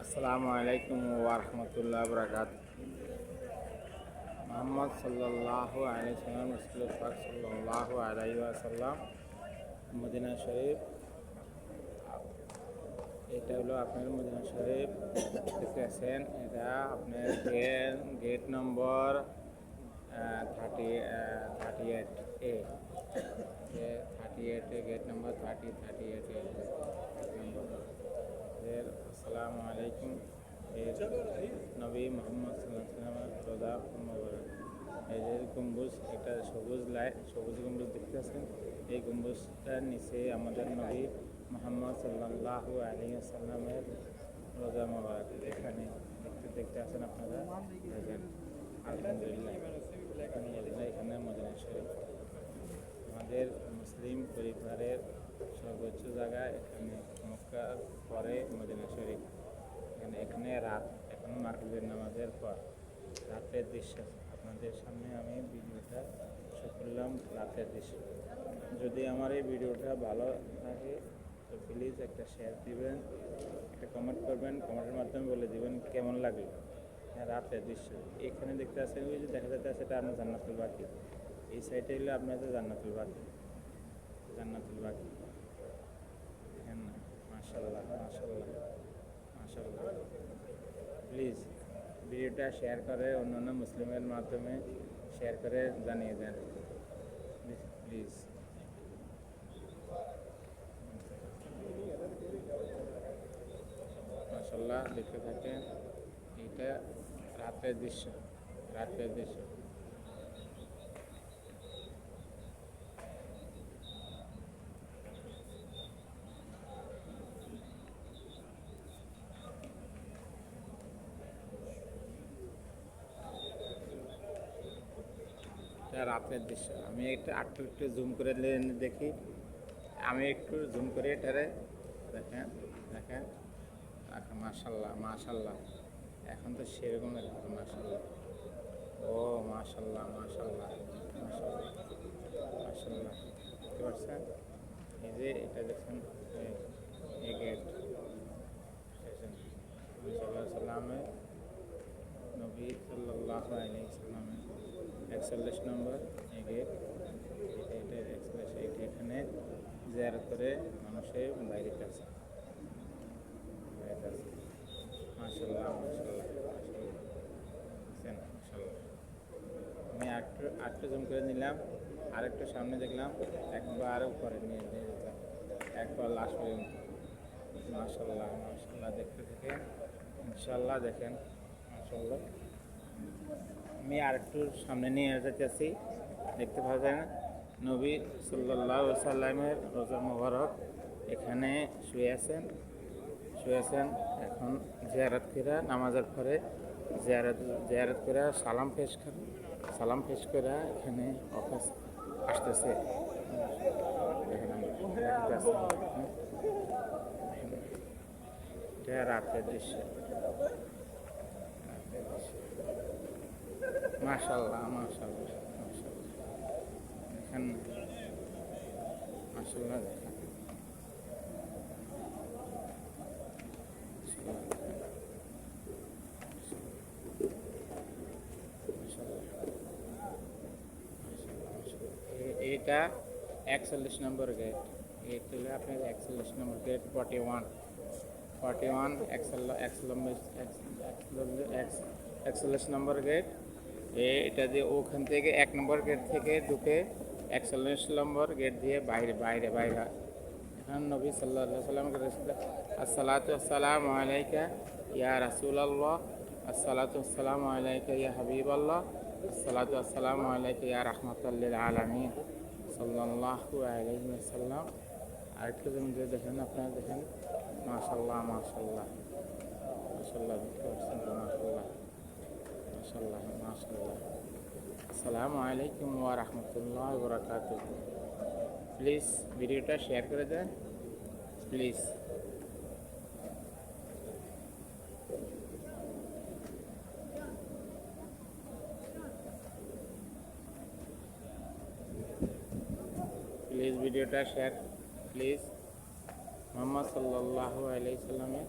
আসসালামু আলাইকুম ওয়া রাহমাতুল্লাহি ওয়া বারাকাতুহু। মুহাম্মদ সাল্লাল্লাহু আলাইহি সাল্লাম রাসূলুল্লাহ পাক সাল্লাল্লাহু আলাইহি ওয়াসাল্লাম মদিনা শরীফ। এটা হলো আপনার মদিনা শরীফ দেখতে আছেন। এটা আপনার gate number 38A। 38 gate number 38A নম্বর। আসসালামু আলাইকুম। নবী মোহাম্মদ সাল্লাল্লাহু রোজা মোবারক। এই যে গম্বুজ, একটা সবুজ গম্বুজ দেখতে পাচ্ছেন। এই গম্বুজটার নিচে আমাদের নবী মোহাম্মদ সাল্লাল্লাহু আলাইহি ওয়াসাল্লামের রোজা মোবারক। এখানে দেখতে আছেন আপনারা, দেখেন। আলহামদুলিল্লাহ, এখানে মদিনা শরীফ আমাদের মুসলিম পরিবারের সর্বোচ্চ জায়গা। এখানে মক্কার পরে মদিনা শরীফ। এখানে রাত, এখন মাগরিবের নামাজের পর রাতের দৃশ্য আপনাদের সামনে আমি ভিডিওটা শুরু করলাম। রাতের দৃশ্য, যদি আমার এই ভিডিওটা ভালো লাগে তো প্লিজ একটা শেয়ার দিবেন, একটা কমেন্ট করবেন, কমেন্টের মাধ্যমে বলে দিবেন কেমন লাগলো। রাতের দৃশ্য এখানে দেখতে আসেন, ওই যে দেখা যাচ্ছে সেটা আপনার জান্নাতুল বাকি। এই সাইডে হলো আপনাদের জান্নাতুল বাকি। দেখেন না, মাশাআল্লাহ মাশাআল্লাহ মাশাআল্লাহ। প্লিজ ভিডিওটা শেয়ার করে অন্যান্য মুসলিমের মাধ্যমে শেয়ার করে জানিয়ে দেন প্লিজ। মাশাআল্লাহ, দেখতে থাকেন। এইটা রাতের দৃশ্য। রাতের দৃশ্য আমি একটু জুম করে দেখি। আমি একটু জুম করে এটারে দেখেন। মাশাআল্লাহ মাশাআল্লাহ, এখন তো সেরকম লাগছে। মাশাআল্লাহ, ও মাশাআল্লাহ মাশাআল্লাহ মাশাআল্লাহ মাশাআল্লাহ। দেখতে পাচ্ছেন, এই যে এটা দেখছেন, এই গেট সাল্লামের নবী সাল্লাল্লাহু আলাইহি ওয়াসাল্লামের 41 নম্বর এই গেট। এটা 41। এখানে জিয়ারত করে মানুষের বাইরে আছে। মাশাআল্লাহ মাশাআল্লাহ মাশাআল্লাহ। আমি আরেকটু জুম করে নিলাম, আরেকটু সামনে দেখলাম, একবার উপরে নিয়ে যেতাম, একবার লাস্ট পর্যন্ত। মাশাআল্লাহ মাশাআল্লাহ, দেখতে থেকে ইনশাআল্লাহ দেখেন। মাশাআল্লাহ, আমি আরেকটু সামনে নিয়ে যেতেছি। দেখতে পাচ্ছেন নবী সাল্লাল্লাহু আলাইহি সাল্লামের রোজা মোবারক। এখানে শুয়ে আছেন। এখন জিয়ারত করে নামাজের পরে জিয়ারত করে সালাম পেশ করে এখানে অফিস আসতেছে। এটা রাতের দৃশ্য। মাশাআল্লাহ মাশাআল্লাহ মাশাআল্লাহ, দেখেন মাশাআল্লাহ। এটা 41 নম্বর গেট। এটা হলো আপনার 41 নম্বর গেট। 41 41 নম্বর গেট। এটা দিয়ে ওখান থেকে 1 নম্বর গেট থেকে ঢুকে 41 নম্বর গেট দিয়ে বাইরে। এখন নবী সাল্লাল্লাহু আলাইহি ওয়াসাল্লাম আসসালাতু ওয়াসসালামু আলাইকা ইয়া রাসূলুল্লাহ, আসসালাতু ওয়াসসালামু আলাইকা ইয়া হাবিবাল্লাহ, আসসালাতু ওয়াসসালামু আলাইকা ইয়া রাহমাতাল লিল আলামিন সাল্লাল্লাহু আলাইহি ওয়াসাল্লাম। আরেকটু যেমন দেখেন, আপনারা দেখেন। মাশাআল্লাহ মাশাআল্লাহ মাশাআল্লাহ, দেখতে পাচ্ছেন তো? মাশাআল্লাহ মাশাআল্লাহ মাশাআল্লাহ। আসসালামু আলাইকুম ওয়া রাহমাতুল্লাহি ওয়া বারাকাতুহু। প্লিজ ভিডিওটা শেয়ার করে দেন প্লিজ। ভিডিওটা শেয়ার প্লিজ। মুহাম্মদ সাল্লাল্লাহু আলাইহি সাল্লামের